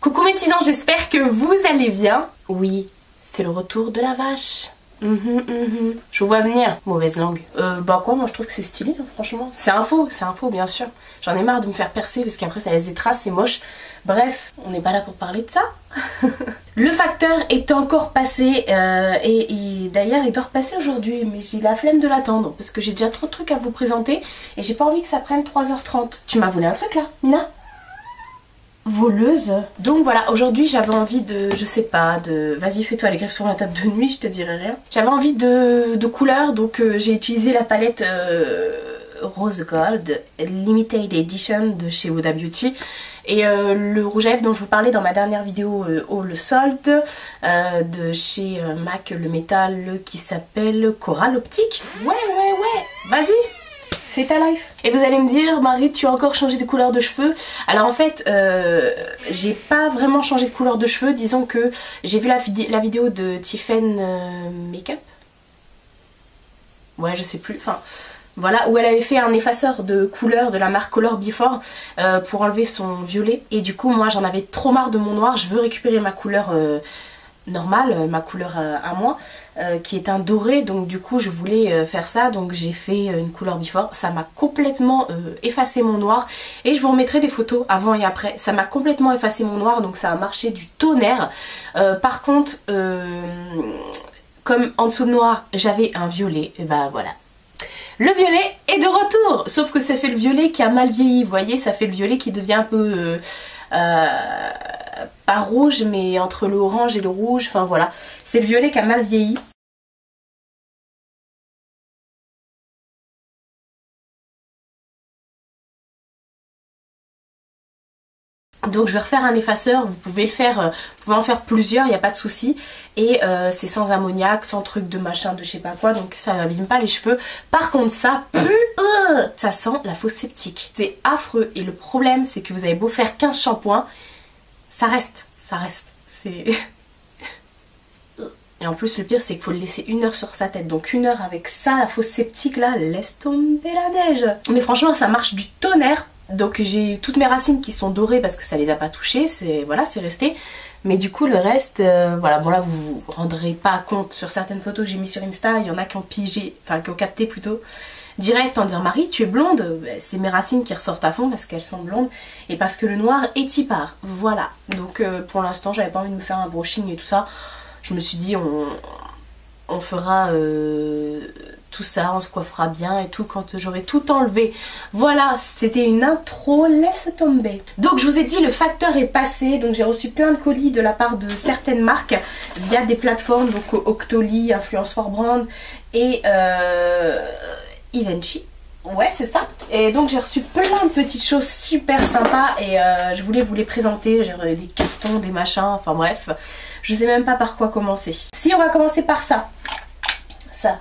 Coucou mes petits anges, j'espère que vous allez bien. Oui, c'est le retour de la vache. Je vous vois venir, mauvaise langue. Bah quoi, moi je trouve que c'est stylé hein, franchement. C'est un faux bien sûr. J'en ai marre de me faire percer parce qu'après ça laisse des traces, c'est moche. Bref, on n'est pas là pour parler de ça. Le facteur est encore passé et d'ailleurs il doit repasser aujourd'hui, mais j'ai la flemme de l'attendre parce que j'ai déjà trop de trucs à vous présenter et j'ai pas envie que ça prenne 3h30. Tu m'as volé un truc là, Mina? Voleuse. Donc voilà, aujourd'hui j'avais envie de, je sais pas, de... Vas-y fais-toi les griffes sur ma table de nuit, je te dirai rien. J'avais envie de couleurs, donc j'ai utilisé la palette Rose Gold Limited Edition de chez Huda Beauty. Et le rouge à lèvres dont je vous parlais dans ma dernière vidéo All Sold de chez MAC Le Métal qui s'appelle Coral Optique. Ouais, vas-y, fais ta life. Et vous allez me dire, Marie, tu as encore changé de couleur de cheveux. Alors en fait, j'ai pas vraiment changé de couleur de cheveux. Disons que j'ai vu la vidéo de Tiffen Makeup. Ouais, je sais plus, enfin... Voilà, où elle avait fait un effaceur de couleur de la marque Color Before pour enlever son violet. Et du coup, moi j'en avais trop marre de mon noir. Je veux récupérer ma couleur normale, ma couleur à moi, qui est un doré. Donc du coup, je voulais faire ça. Donc j'ai fait une couleur Before. Ça m'a complètement effacé mon noir. Et je vous remettrai des photos avant et après. Ça m'a complètement effacé mon noir. Donc ça a marché du tonnerre. Par contre, comme en dessous de noir, j'avais un violet. Et bah voilà. Le violet est de retour, sauf que ça fait le violet qui a mal vieilli, vous voyez, ça fait le violet qui devient un peu, pas rouge, mais entre le orange et le rouge, enfin voilà, c'est le violet qui a mal vieilli. Donc je vais refaire un effaceur, vous pouvez le faire, vous pouvez en faire plusieurs, il n'y a pas de souci. Et c'est sans ammoniac, sans truc de machin, de je sais pas quoi, donc ça n'abîme pas les cheveux. Par contre ça pue, ça sent la fosse septique. C'est affreux et le problème c'est que vous avez beau faire 15 shampoings, ça reste. C'est... Et en plus le pire c'est qu'il faut le laisser 1 heure sur sa tête. Donc 1 heure avec ça, la fosse septique là, laisse tomber la neige. Mais franchement ça marche du tonnerre. Donc j'ai toutes mes racines qui sont dorées parce que ça les a pas touchées, c'est voilà, c'est resté. Mais du coup le reste, voilà, bon là vous vous rendrez pas compte sur certaines photos que j'ai mis sur Insta, il y en a qui ont pigé, enfin qui ont capté plutôt direct en disant Marie tu es blonde, c'est mes racines qui ressortent à fond parce qu'elles sont blondes et parce que le noir est y part, voilà. Donc pour l'instant j'avais pas envie de me faire un brushing et tout ça, je me suis dit on fera... tout ça, on se coiffera bien et tout quand j'aurai tout enlevé. Voilà, c'était une intro, laisse tomber. Donc je vous ai dit, le facteur est passé, donc j'ai reçu plein de colis de la part de certaines marques via des plateformes, donc Octoly, Influence for Brand et Givenchy. Ouais, c'est ça. Et donc j'ai reçu plein de petites choses super sympas et je voulais vous les présenter. J'ai des cartons, des machins, enfin bref. Je sais même pas par quoi commencer. Si, on va commencer par ça.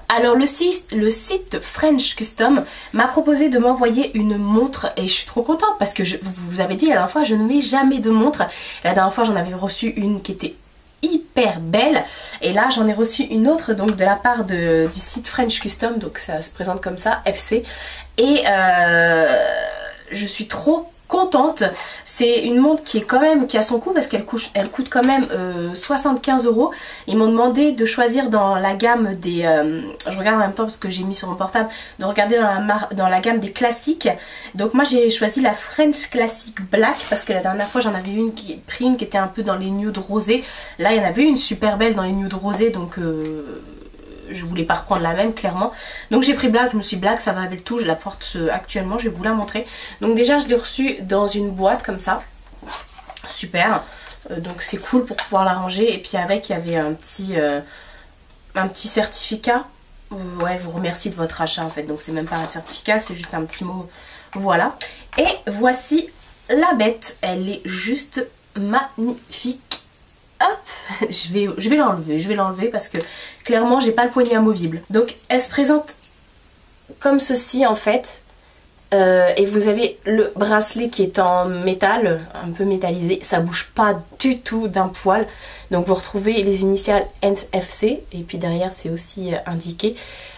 Alors le site French Custom m'a proposé de m'envoyer une montre et je suis trop contente parce que vous avez dit la dernière fois je ne mets jamais de montre. La dernière fois j'en avais reçu une qui était hyper belle et là j'en ai reçu une autre donc de la part du site French Custom, donc ça se présente comme ça, FC, et je suis trop contente. C'est une montre qui est quand même, qui a son coût parce qu'elle coûte quand même 75 €. Ils m'ont demandé de choisir dans la gamme des... je regarde en même temps parce que j'ai mis sur mon portable, de regarder dans la gamme des classiques. Donc moi j'ai choisi la French Classic Black parce que la dernière fois j'en avais pris une qui était un peu dans les nudes rosés. Là il y en avait une super belle dans les nudes rosés, donc... je voulais pas reprendre la même clairement, donc j'ai pris black. Je me suis dit black ça va avec tout, je la porte actuellement, je vais vous la montrer. Donc déjà je l'ai reçue dans une boîte comme ça, super, donc c'est cool pour pouvoir la ranger. Et puis avec il y avait un petit certificat, ouais, vous remercie de votre achat en fait, donc c'est même pas un certificat, c'est juste un petit mot, voilà. Et voici la bête, elle est juste magnifique. Hop, je vais l'enlever parce que clairement j'ai pas le poignet amovible. Donc elle se présente comme ceci en fait. Et vous avez le bracelet qui est en métal, un peu métallisé, ça bouge pas du tout d'un poil. Donc vous retrouvez les initiales NFC et puis derrière c'est aussi indiqué.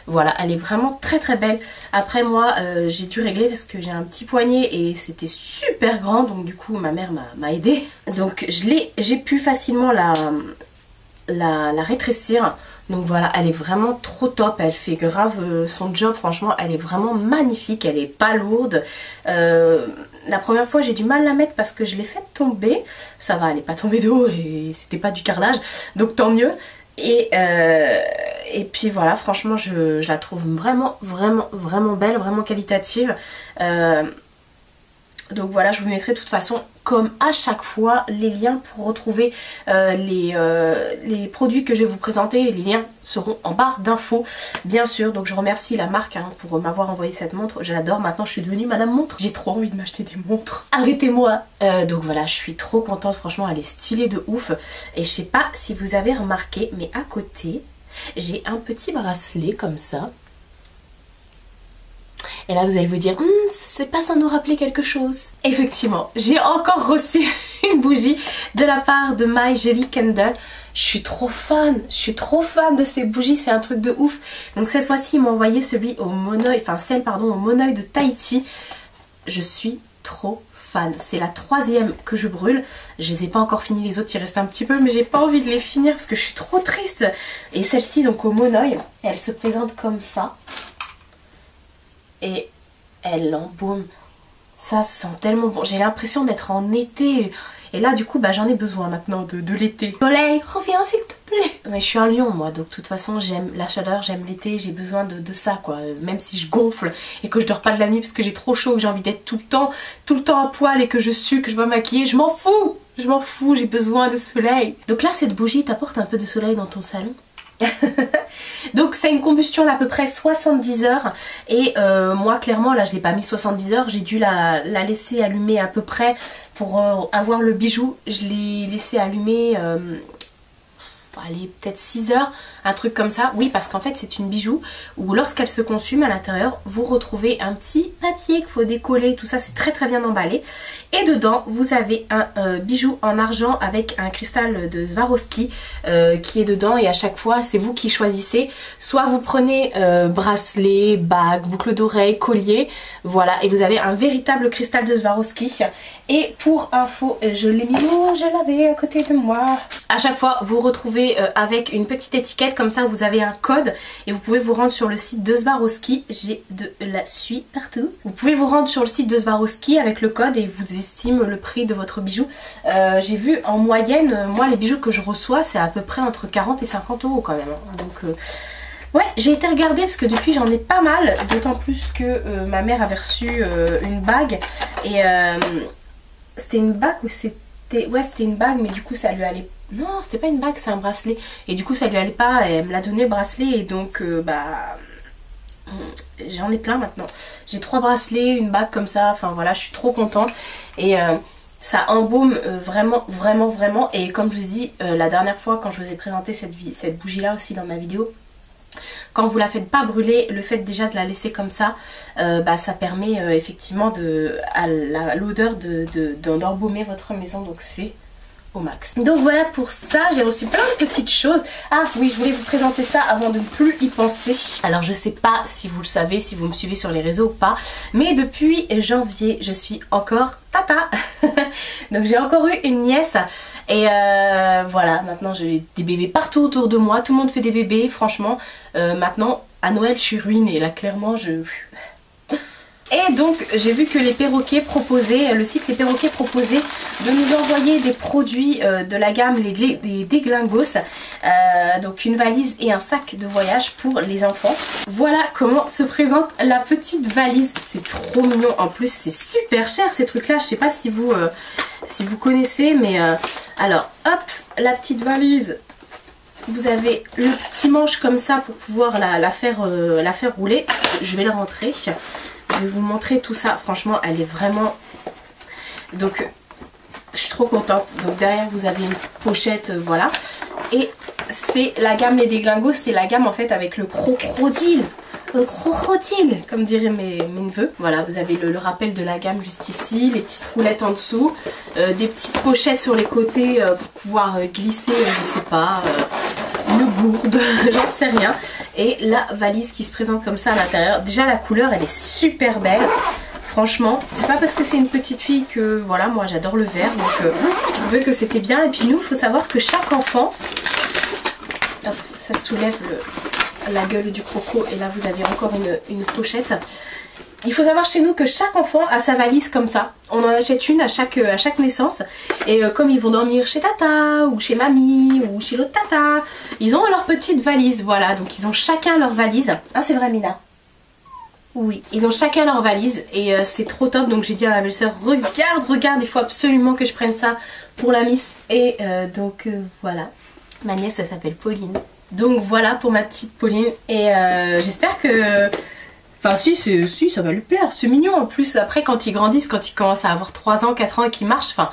Voilà, elle est vraiment très très belle. Après moi j'ai dû régler parce que j'ai un petit poignet et c'était super grand, donc du coup ma mère m'a aidée. Donc j'ai pu facilement la rétrécir. Donc voilà, elle est vraiment trop top, elle fait grave son job, franchement elle est vraiment magnifique, elle est pas lourde. La première fois j'ai du mal à la mettre parce que je l'ai faite tomber, ça va, elle n'est pas tombée de haut et c'était pas du carrelage, donc tant mieux. Et puis voilà, franchement je la trouve vraiment belle, vraiment qualitative. Donc voilà, je vous mettrai de toute façon, comme à chaque fois, les liens pour retrouver les produits que je vais vous présenter. Les liens seront en barre d'infos, bien sûr. Donc je remercie la marque pour m'avoir envoyé cette montre. Je l'adore, maintenant je suis devenue Madame Montre. J'ai trop envie de m'acheter des montres. Arrêtez-moi. Donc voilà, je suis trop contente, franchement, elle est stylée de ouf. Et je sais pas si vous avez remarqué, mais à côté, j'ai un petit bracelet comme ça. Et là vous allez vous dire, c'est pas sans nous rappeler quelque chose. Effectivement, j'ai encore reçu une bougie de la part de My Jolie Candle. Je suis trop fan de ces bougies, c'est un truc de ouf. Donc cette fois-ci ils m'ont envoyé celui au monoeil, enfin celle pardon au monoeil de Tahiti. Je suis trop fan. C'est la 3e que je brûle. Je les ai pas encore fini les autres, il reste un petit peu, mais j'ai pas envie de les finir parce que je suis trop triste. Et celle-ci donc au monoeil, elle se présente comme ça. Et elle embaume, ça sent tellement bon, j'ai l'impression d'être en été. Et là du coup j'en ai besoin maintenant de l'été. Soleil, reviens s'il te plaît. Mais je suis un lion moi, donc de toute façon j'aime la chaleur, j'aime l'été, j'ai besoin de ça quoi. Même si je gonfle et que je dors pas de la nuit parce que j'ai trop chaud, que j'ai envie d'être tout le temps à poil et que je sue, que je dois maquiller, je m'en fous, j'ai besoin de soleil. Donc là cette bougie t'apporte un peu de soleil dans ton salon. Donc c'est une combustion d'à peu près 70 heures et moi clairement là je l'ai pas mis 70 heures, j'ai dû la laisser allumer à peu près pour avoir le bijou. Je l'ai laissé allumer allez peut-être 6 heures, un truc comme ça. Oui parce qu'en fait c'est une bijou où lorsqu'elle se consume à l'intérieur vous retrouvez un petit papier qu'il faut décoller, tout ça c'est très bien emballé. Et dedans vous avez un bijou en argent avec un cristal de Swarovski qui est dedans. Et à chaque fois c'est vous qui choisissez, soit vous prenez bracelet, bague, boucle d'oreille, collier, voilà, et vous avez un véritable cristal de Swarovski. Et pour info, je l'ai mis où je l'avais à côté de moi. À chaque fois vous retrouvez avec une petite étiquette comme ça, vous avez un code et vous pouvez vous rendre sur le site de Swarovski. J'ai de la suie partout. Vous pouvez vous rendre sur le site de Swarovski avec le code et vous estime le prix de votre bijou. J'ai vu en moyenne, moi les bijoux que je reçois c'est à peu près entre 40 et 50 euros quand même. Donc ouais, j'ai été regarder parce que depuis j'en ai pas mal, d'autant plus que ma mère avait reçu une bague et c'était une bague ou c'était... Ouais c'était une bague mais du coup ça lui allait... Non c'était pas une bague, c'est un bracelet et du coup ça lui allait pas et elle me l'a donné le bracelet et donc j'en ai plein maintenant. J'ai 3 bracelets, une bague comme ça, enfin voilà, je suis trop contente et ça embaume vraiment. Et comme je vous ai dit la dernière fois quand je vous ai présenté cette bougie là aussi dans ma vidéo, quand vous la faites pas brûler, le fait déjà de la laisser comme ça, ça permet effectivement à l'odeur d'embaumer votre maison, donc c'est au max. Donc voilà pour ça, j'ai reçu plein de petites choses. Ah oui, je voulais vous présenter ça avant de ne plus y penser. Alors je sais pas si vous le savez, si vous me suivez sur les réseaux ou pas, mais depuis janvier je suis encore tata. Donc j'ai encore eu une nièce et voilà, maintenant j'ai des bébés partout autour de moi, tout le monde fait des bébés, franchement maintenant à Noël je suis ruinée là, clairement Et donc j'ai vu que les perroquets proposaient, le site Les Perroquets proposait de nous envoyer des produits de la gamme les Déglingos, donc une valise et un sac de voyage pour les enfants. Voilà comment se présente la petite valise, c'est trop mignon, en plus c'est super cher ces trucs là, je sais pas si vous connaissez, mais alors hop, la petite valise. Vous avez le petit manche comme ça pour pouvoir la faire rouler. Je vais la rentrer. Je vais vous montrer tout ça. Franchement, elle est vraiment... Donc, je suis trop contente. Donc, derrière, vous avez une pochette, voilà. Et c'est la gamme Les Déglingos. C'est la gamme, en fait, avec le crocodile. crocodile, comme diraient mes neveux. Voilà, vous avez le rappel de la gamme juste ici, les petites roulettes en dessous, des petites pochettes sur les côtés pour pouvoir glisser, je sais pas, une gourde, j'en sais rien. Et la valise qui se présente comme ça à l'intérieur. Déjà la couleur elle est super belle. Franchement, c'est pas parce que c'est une petite fille que voilà, moi j'adore le vert, donc je trouvais que c'était bien. Et puis nous, il faut savoir que chaque enfant, hop, ça soulève la gueule du croco et là vous avez encore une pochette. Il faut savoir chez nous que chaque enfant a sa valise comme ça. On en achète une à chaque naissance. Et comme ils vont dormir chez tata ou chez mamie ou chez l'autre tata, ils ont leur petite valise. Voilà, donc ils ont chacun leur valise. Ah c'est vrai Mina? Oui, ils ont chacun leur valise et c'est trop top. Donc j'ai dit à ma belle-sœur, regarde, il faut absolument que je prenne ça pour la Miss. Et donc voilà, ma nièce elle s'appelle Pauline. Donc voilà pour ma petite Pauline et j'espère que... Enfin si, ça va lui plaire, c'est mignon. En plus après quand ils grandissent, quand ils commencent à avoir 3 ans, 4 ans et qu'ils marchent, enfin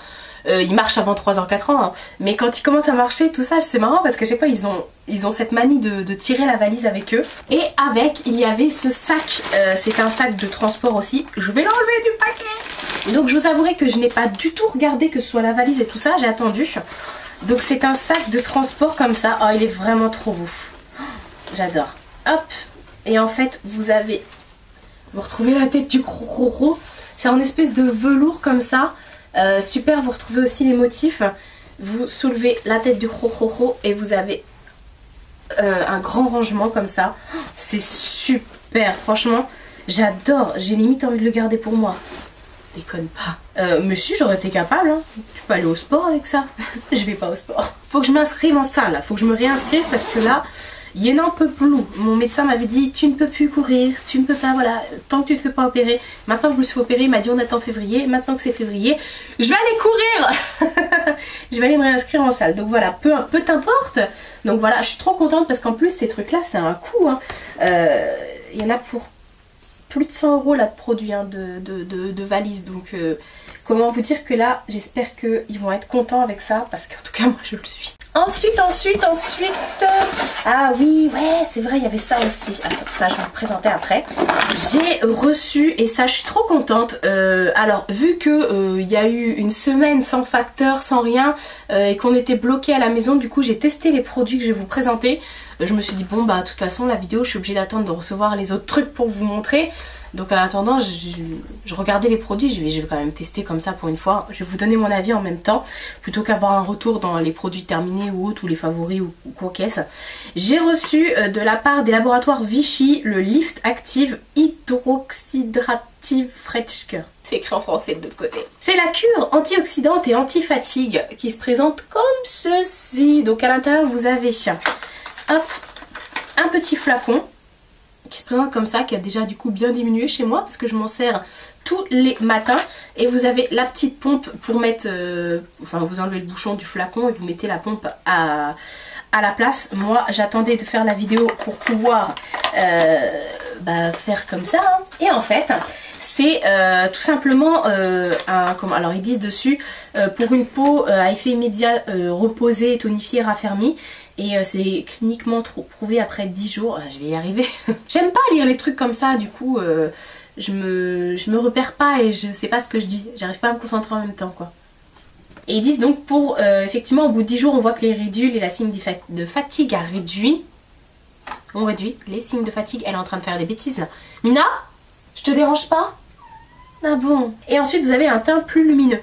ils marchent avant 3 ans, 4 ans, hein. Mais quand ils commencent à marcher, tout ça c'est marrant parce que je sais pas, ils ont cette manie de tirer la valise avec eux. Et avec, il y avait ce sac, c'est un sac de transport aussi, je vais l'enlever du paquet. Donc je vous avouerai que je n'ai pas du tout regardé que ce soit la valise et tout ça, j'ai attendu. Donc c'est un sac de transport comme ça, oh il est vraiment trop beau, j'adore. Hop, et en fait vous retrouvez la tête du crocro, c'est en espèce de velours comme ça, super. Vous retrouvez aussi les motifs, vous soulevez la tête du crocro et vous avez un grand rangement comme ça, c'est super, franchement j'adore, j'ai limite envie de le garder pour moi. Déconne pas. Mais si j'aurais été capable, hein. Tu peux aller au sport avec ça. Je vais pas au sport. Faut que je m'inscrive en salle, là. Faut que je me réinscrive parce que là, il n'en peut plus. Mon médecin m'avait dit tu ne peux plus courir, tu ne peux pas, voilà, tant que tu ne te fais pas opérer. Maintenant que je me suis fait opérer, il m'a dit on attend février. Maintenant que c'est février, je vais aller courir. Je vais aller me réinscrire en salle. Donc voilà, peu importe. Donc voilà, je suis trop contente parce qu'en plus ces trucs là c'est un coût, hein. Il y en a pour plus de 100 € là de produits, hein, de valises. Donc comment vous dire que là j'espère qu'ils vont être contents avec ça parce qu'en tout cas moi je le suis. Ensuite, ah oui, ouais, c'est vrai, il y avait ça aussi. Attends, ça je vais vous présenter après. J'ai reçu, et ça je suis trop contente, alors vu que il y a eu une semaine sans facteur, sans rien, et qu'on était bloqué à la maison, du coup j'ai testé les produits que je vais vous présenter. Je me suis dit bon bah de toute façon la vidéo je suis obligée d'attendre de recevoir les autres trucs pour vous montrer. Donc en attendant je regardais les produits, je vais quand même tester comme ça pour une fois. Je vais vous donner mon avis en même temps plutôt qu'avoir un retour dans les produits terminés ou autres ou les favoris ou quoi qu'est-ce. J'ai reçu de la part des laboratoires Vichy le Lift Active Hydroxydrative Fresh Cure. C'est écrit en français de l'autre côté. C'est la cure antioxydante et anti-fatigue qui se présente comme ceci. Donc à l'intérieur vous avez hop, un petit flacon qui se présente comme ça, qui a déjà du coup bien diminué chez moi parce que je m'en sers tous les matins. Et vous avez la petite pompe pour mettre, enfin vous enlevez le bouchon du flacon et vous mettez la pompe à la place. Moi j'attendais de faire la vidéo pour pouvoir faire comme ça, hein. Et en fait c'est tout simplement alors ils disent dessus pour une peau à effet immédiat reposée, tonifiée, raffermie. Et c'est cliniquement prouvé après 10 jours. Je vais y arriver. J'aime pas lire les trucs comme ça, du coup je me repère pas et je sais pas ce que je dis. J'arrive pas à me concentrer en même temps quoi. Et ils disent donc pour effectivement au bout de 10 jours on voit que les ridules et la signe de fatigue a réduit. On réduit les signes de fatigue. Elle est en train de faire des bêtises là. Mina, je te dérange pas? Ah bon. Et ensuite vous avez un teint plus lumineux.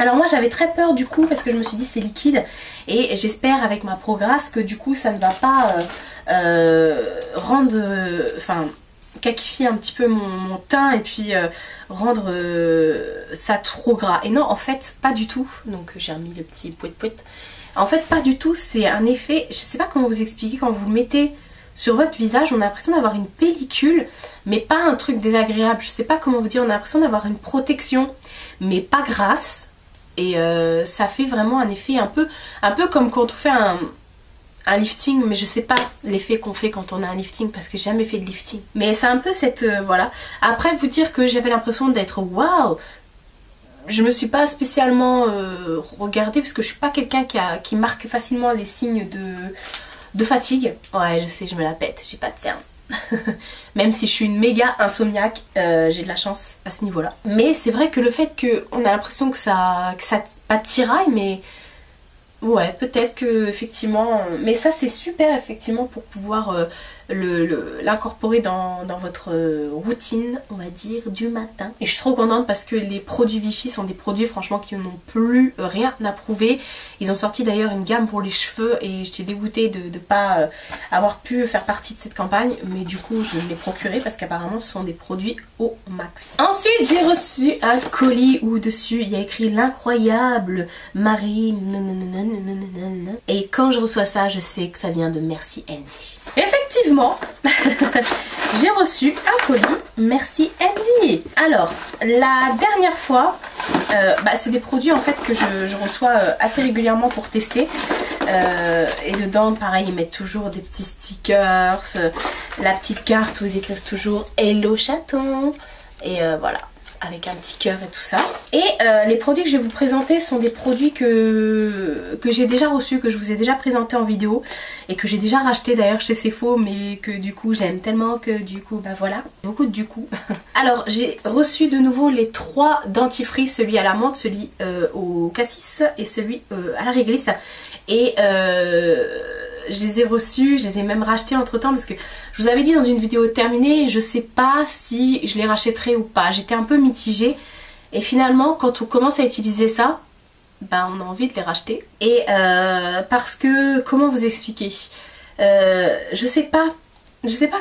Alors moi j'avais très peur du coup parce que je me suis dit c'est liquide et j'espère avec ma progresse que du coup ça ne va pas caquifier un petit peu mon teint et puis rendre ça trop gras. Et non en fait pas du tout, donc j'ai remis le petit pouet-pouet. En fait pas du tout, c'est un effet, je sais pas comment vous expliquer, quand vous le mettez sur votre visage on a l'impression d'avoir une pellicule mais pas un truc désagréable, je sais pas comment vous dire, on a l'impression d'avoir une protection mais pas grasse. Et ça fait vraiment un effet un peu comme quand on fait un lifting, mais je sais pas l'effet qu'on fait quand on a un lifting parce que j'ai jamais fait de lifting. Mais c'est un peu cette voilà. Après vous dire que j'avais l'impression d'être waouh. Je me suis pas spécialement regardée parce que je suis pas quelqu'un qui marque facilement les signes de fatigue. Ouais je sais, je me la pète, j'ai pas de cernes. Même si je suis une méga insomniaque, j'ai de la chance à ce niveau là. Mais c'est vrai que le fait qu'on a l'impression que ça pas tiraille, mais ouais, peut-être que effectivement, mais ça c'est super effectivement pour pouvoir l'incorporer dans votre routine, on va dire, du matin. Et je suis trop contente parce que les produits Vichy sont des produits franchement qui n'ont plus rien à prouver. Ils ont sorti d'ailleurs une gamme pour les cheveux et j'étais dégoûtée de ne pas avoir pu faire partie de cette campagne, mais du coup je l'ai procuré parce qu'apparemment ce sont des produits au max. Ensuite j'ai reçu un colis où dessus il y a écrit l'incroyable Marie et quand je reçois ça je sais que ça vient de Merci Andy. Effectivement, j'ai reçu un colis Merci Andy. Alors, la dernière fois, c'est des produits en fait que je reçois assez régulièrement pour tester. Et dedans, pareil, ils mettent toujours des petits stickers, la petite carte où ils écrivent toujours Hello chaton. Et voilà, avec un petit cœur et tout ça. Et les produits que je vais vous présenter sont des produits que j'ai déjà reçus, que je vous ai déjà présentés en vidéo et que j'ai déjà racheté d'ailleurs chez Sephora, mais que du coup j'aime tellement que du coup bah voilà, beaucoup de du coup. Alors j'ai reçu de nouveau les 3 dentifrices, celui à la menthe, celui au cassis et celui à la réglisse. Et je les ai reçus, je les ai même rachetés entre temps parce que je vous avais dit dans une vidéo terminée, je sais pas si je les rachèterai ou pas. J'étais un peu mitigée et finalement quand on commence à utiliser ça, bah on a envie de les racheter. Et parce que, comment vous expliquer, je sais pas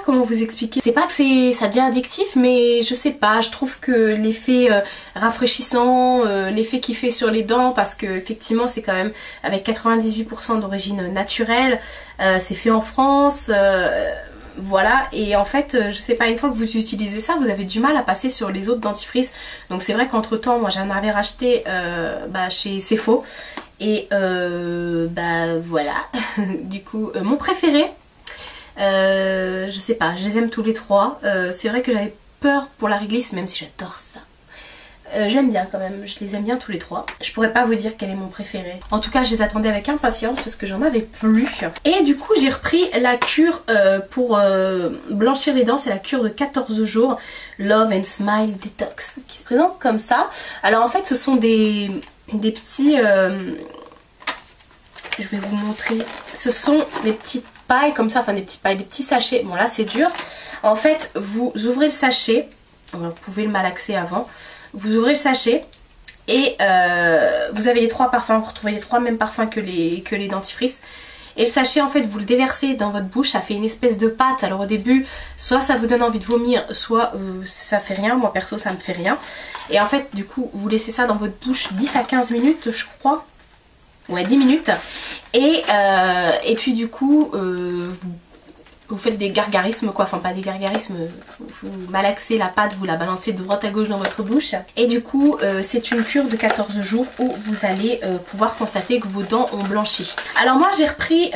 comment vous expliquer. C'est pas que ça devient addictif, mais je sais pas, je trouve que l'effet rafraîchissant, l'effet qu'il fait sur les dents, parce que effectivement c'est quand même avec 98% d'origine naturelle, c'est fait en France, voilà, et en fait je sais pas, une fois que vous utilisez ça vous avez du mal à passer sur les autres dentifrices. Donc c'est vrai qu'entre temps moi j'en avais racheté chez Sephora et voilà. Du coup mon préféré, je sais pas, je les aime tous les 3. C'est vrai que j'avais peur pour la réglisse, même si j'adore ça. J'aime bien quand même, je les aime bien tous les 3. Je pourrais pas vous dire quel est mon préféré. En tout cas je les attendais avec impatience parce que j'en avais plus. Et du coup j'ai repris la cure pour blanchir les dents. C'est la cure de 14 jours Love and Smile Detox qui se présente comme ça. Alors en fait ce sont des petits... je vais vous montrer. Ce sont des petites pailles comme ça, enfin des petites pailles, des petits sachets. Bon là c'est dur. En fait vous ouvrez le sachet, vous pouvez le malaxer avant. Vous ouvrez le sachet et vous avez les 3 parfums, vous retrouvez les 3 mêmes parfums que les dentifrices. Et le sachet en fait vous le déversez dans votre bouche, ça fait une espèce de pâte. Alors au début soit ça vous donne envie de vomir, soit ça fait rien, moi perso ça me fait rien. Et en fait du coup vous laissez ça dans votre bouche 10 à 15 minutes je crois. Ouais 10 minutes. Et puis du coup vous faites des gargarismes quoi, enfin pas des gargarismes, vous malaxez la pâte, vous la balancez de droite à gauche dans votre bouche. Et du coup c'est une cure de 14 jours où vous allez pouvoir constater que vos dents ont blanchi. Alors moi j'ai repris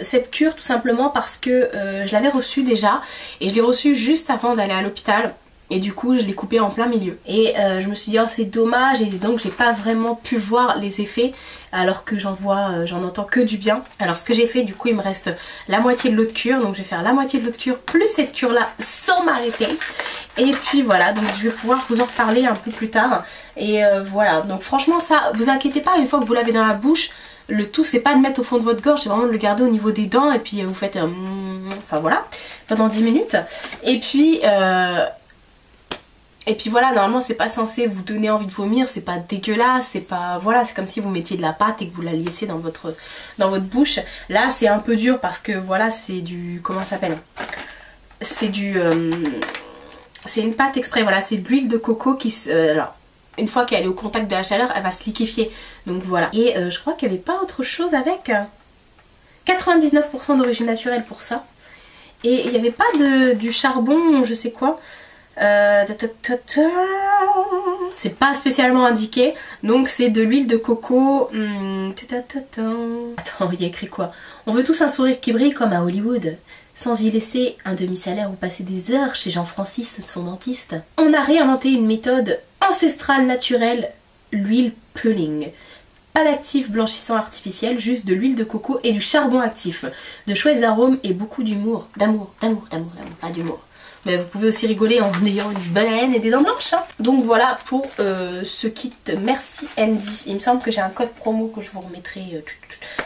cette cure tout simplement parce que je l'avais reçue déjà et je l'ai reçue juste avant d'aller à l'hôpital. Et du coup je l'ai coupé en plein milieu. Et je me suis dit oh c'est dommage, et donc j'ai pas vraiment pu voir les effets alors que j'en entends que du bien. Alors ce que j'ai fait du coup il me reste la moitié de l'autre cure, donc je vais faire la moitié de l'autre cure plus cette cure là sans m'arrêter. Et puis voilà, donc je vais pouvoir vous en reparler un peu plus tard. Et voilà, donc franchement ça, vous inquiétez pas, une fois que vous l'avez dans la bouche, le tout c'est pas de le mettre au fond de votre gorge, c'est vraiment de le garder au niveau des dents et puis vous faites enfin voilà, pendant 10 minutes. Et puis voilà, normalement c'est pas censé vous donner envie de vomir, c'est pas dégueulasse, c'est pas... Voilà, c'est comme si vous mettiez de la pâte et que vous la laissiez dans votre bouche. Là c'est un peu dur parce que voilà, c'est du... Comment ça s'appelle? C'est du... c'est une pâte exprès, voilà, c'est de l'huile de coco qui se... alors, une fois qu'elle est au contact de la chaleur, elle va se liquéfier. Donc voilà. Et je crois qu'il n'y avait pas autre chose avec. 99% d'origine naturelle pour ça. Et il n'y avait pas du charbon, je sais quoi. C'est pas spécialement indiqué, donc c'est de l'huile de coco. Attends, il y a écrit quoi? On veut tous un sourire qui brille comme à Hollywood, sans y laisser un demi-salaire ou passer des heures chez Jean-Francis, son dentiste. On a réinventé une méthode ancestrale naturelle, l'huile pulling. Pas d'actif blanchissant artificiel, juste de l'huile de coco et du charbon actif. De chouettes arômes et beaucoup d'humour. D'amour, pas d'humour. Mais vous pouvez aussi rigoler en ayant une bonne haleine et des dents blanches. Hein. Donc voilà pour ce kit Merci Andy. Il me semble que j'ai un code promo que je vous remettrai.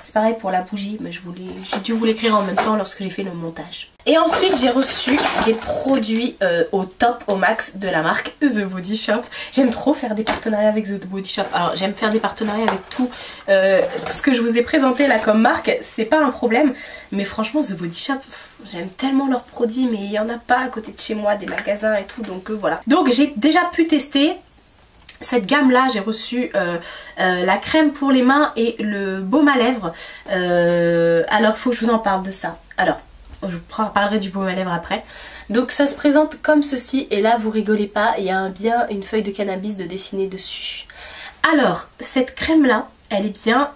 C'est pareil pour la bougie, mais j'ai dû vous l'écrire en même temps lorsque j'ai fait le montage. Et ensuite j'ai reçu des produits au top, au max de la marque The Body Shop. J'aime trop faire des partenariats avec The Body Shop. Alors j'aime faire des partenariats avec tout ce que je vous ai présenté là comme marque. C'est pas un problème. Mais franchement The Body Shop, j'aime tellement leurs produits, mais il n'y en a pas à côté de chez moi, des magasins et tout. Donc voilà. Donc j'ai déjà pu tester cette gamme là. J'ai reçu la crème pour les mains et le baume à lèvres. Alors faut que je vous en parle de ça. Alors je vous parlerai du baume à lèvres après. Donc ça se présente comme ceci. Et là vous rigolez pas, il y a bien une feuille de cannabis de dessiner dessus. Alors cette crème là, elle est bien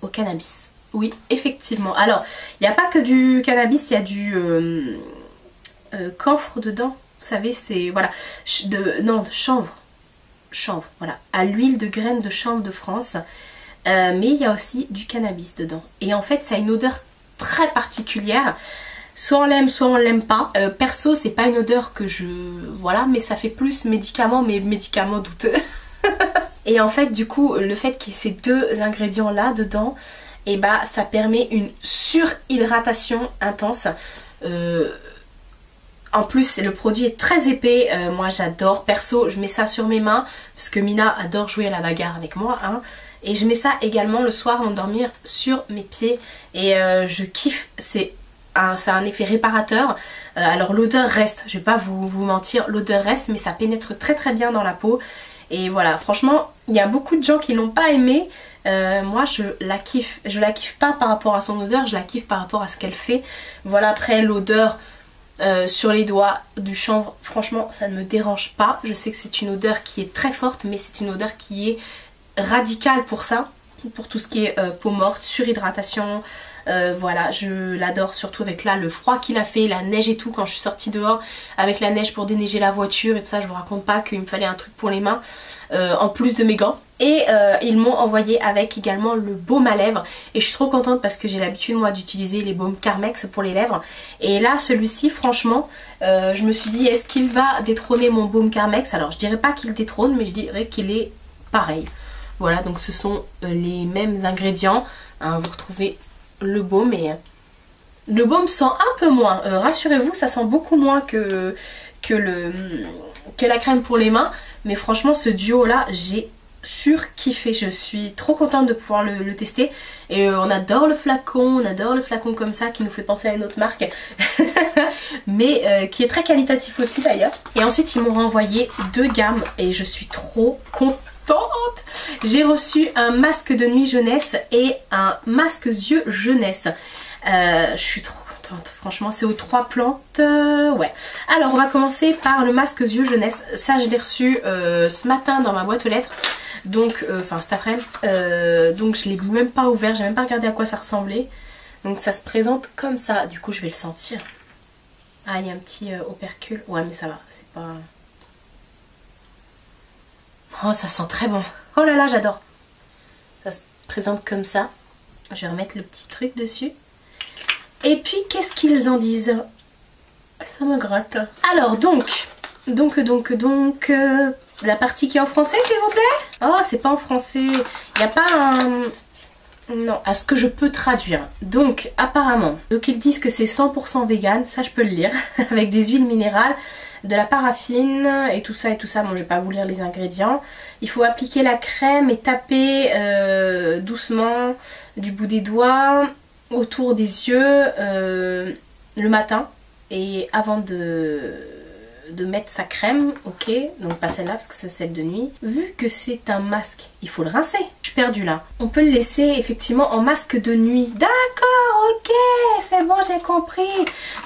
au cannabis. Oui, effectivement. Alors, il n'y a pas que du cannabis, il y a du camphre dedans. Vous savez, c'est, voilà, de chanvre. Chanvre, voilà. À l'huile de graines de chanvre de France. Mais il y a aussi du cannabis dedans. Et en fait, ça a une odeur très particulière. Soit on l'aime, soit on l'aime pas. Perso, c'est pas une odeur que je... Voilà, mais ça fait plus médicament, mais médicament douteux. Et en fait, du coup, le fait qu'il y ait ces deux ingrédients-là dedans... Et bah ça permet une surhydratation intense. En plus le produit est très épais. Moi j'adore, perso je mets ça sur mes mains parce que Mina adore jouer à la bagarre avec moi hein. Et je mets ça également le soir avant de dormir sur mes pieds. Et je kiffe, c'est un effet réparateur. Alors l'odeur reste, je vais pas vous mentir, l'odeur reste, mais ça pénètre très très bien dans la peau. Et voilà, franchement il y a beaucoup de gens qui l'ont pas aimé. Moi je la kiffe pas par rapport à son odeur, je la kiffe par rapport à ce qu'elle fait. Voilà, après l'odeur sur les doigts du chanvre, franchement ça ne me dérange pas. Je sais que c'est une odeur qui est très forte, mais c'est une odeur qui est radicale pour ça, pour tout ce qui est peau morte, surhydratation. Voilà, je l'adore, surtout avec là le froid qu'il a fait, la neige et tout. Quand je suis sortie dehors avec la neige pour déneiger la voiture et tout ça, je vous raconte pas qu'il me fallait un truc pour les mains en plus de mes gants. Et ils m'ont envoyé avec également le baume à lèvres. Et je suis trop contente parce que j'ai l'habitude moi d'utiliser les baumes Carmex pour les lèvres. Et là celui-ci franchement je me suis dit est-ce qu'il va détrôner mon baume Carmex? Alors je dirais pas qu'il détrône, mais je dirais qu'il est pareil. Voilà, donc ce sont les mêmes ingrédients hein, vous retrouvez le baume. Et le baume sent un peu moins, rassurez-vous ça sent beaucoup moins que la crème pour les mains. Mais franchement ce duo là j'ai surkiffé, je suis trop contente de pouvoir le tester. Et on adore le flacon comme ça qui nous fait penser à une autre marque mais qui est très qualitatif aussi d'ailleurs. Et ensuite ils m'ont renvoyé deux gammes et je suis trop contente. J'ai reçu un masque de nuit jeunesse et un masque yeux jeunesse. Je suis trop contente, franchement c'est aux 3 plantes. Ouais. Alors on va commencer par le masque yeux jeunesse. Ça je l'ai reçu ce matin dans ma boîte aux lettres. Donc, enfin cet après-midi. Donc je l'ai même pas ouvert, j'ai même pas regardé à quoi ça ressemblait. Donc ça se présente comme ça. Du coup je vais le sentir. Ah il y a un petit opercule. Ouais mais ça va, c'est pas... Oh ça sent très bon. Oh là là j'adore. Ça se présente comme ça. Je vais remettre le petit truc dessus. Et puis qu'est-ce qu'ils en disent? Ça me gratte. Alors donc la partie qui est en français s'il vous plaît. Oh c'est pas en français. Il n'y a pas un... Non, à ce que je peux traduire. Donc apparemment, donc ils disent que c'est 100% vegan, ça je peux le lire, avec des huiles minérales, de la paraffine et tout ça et tout ça. Bon je vais pas vous lire les ingrédients. Il faut appliquer la crème et taper doucement du bout des doigts autour des yeux le matin et avant de mettre sa crème, ok, donc pas celle-là parce que c'est celle de nuit. Vu que c'est un masque, il faut le rincer. Je suis perdue là. On peut le laisser effectivement en masque de nuit. D'accord, ok, c'est bon, j'ai compris.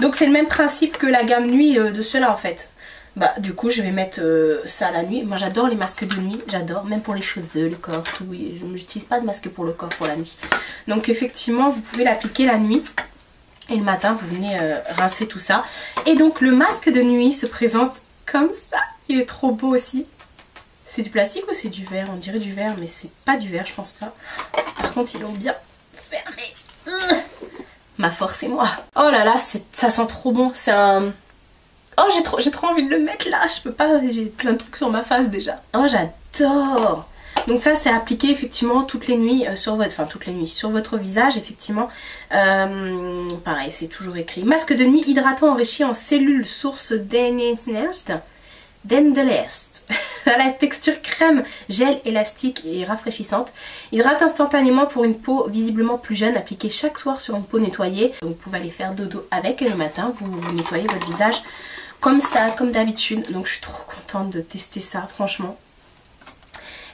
Donc c'est le même principe que la gamme nuit de ceux-là en fait. Bah du coup je vais mettre ça la nuit. Moi j'adore les masques de nuit, j'adore, même pour les cheveux, le corps, tout. Je n'utilise pas de masque pour le corps pour la nuit. Donc effectivement vous pouvez l'appliquer la nuit. Et le matin, vous venez rincer tout ça. Et donc, le masque de nuit se présente comme ça. Il est trop beau aussi. C'est du plastique ou c'est du verre? On dirait du verre, mais c'est pas du verre, je pense pas. Par contre, ils l'ont bien fermé. Ma force et moi. Oh là là, ça sent trop bon. C'est un... Oh, j'ai trop envie de le mettre là. Je peux pas, j'ai plein de trucs sur ma face déjà. Oh, j'adore. Donc ça, c'est appliqué effectivement toutes les nuits sur votre... Enfin, toutes les nuits sur votre visage, effectivement. Pareil, c'est toujours écrit. Masque de nuit hydratant enrichi en cellules source d'Endelest. À la texture crème, gel élastique et rafraîchissante. Hydrate instantanément pour une peau visiblement plus jeune, appliquée chaque soir sur une peau nettoyée. Donc vous pouvez aller faire dodo avec et le matin vous nettoyez votre visage comme ça, comme d'habitude. Donc je suis trop contente de tester ça, franchement.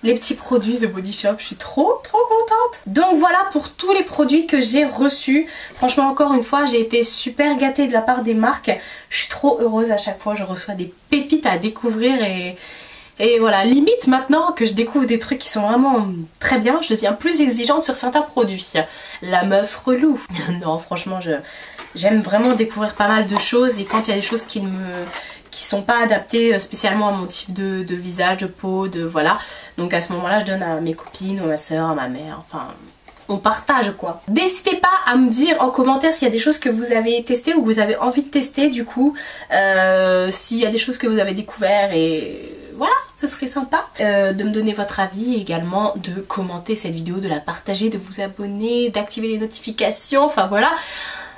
Les petits produits The Body Shop, je suis trop contente. Donc voilà pour tous les produits que j'ai reçus. Franchement, encore une fois, j'ai été super gâtée de la part des marques. Je suis trop heureuse à chaque fois, je reçois des pépites à découvrir et voilà, limite maintenant que je découvre des trucs qui sont vraiment très bien, je deviens plus exigeante sur certains produits. La meuf relou. Non, franchement, j'aime vraiment découvrir pas mal de choses et quand il y a des choses qui sont pas adaptées spécialement à mon type de visage, de peau, de voilà. Donc à ce moment-là, je donne à mes copines, à ma soeur, à ma mère, enfin... On partage quoi. N'hésitez pas à me dire en commentaire s'il y a des choses que vous avez testées ou que vous avez envie de tester du coup. S'il y a des choses que vous avez découvert et voilà, ça serait sympa. De me donner votre avis également, de commenter cette vidéo, de la partager, de vous abonner, d'activer les notifications. Enfin voilà,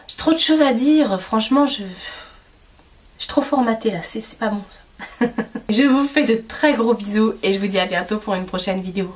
j'ai trop de choses à dire. Franchement, je suis trop formatée là, c'est pas bon ça. Je vous fais de très gros bisous et je vous dis à bientôt pour une prochaine vidéo.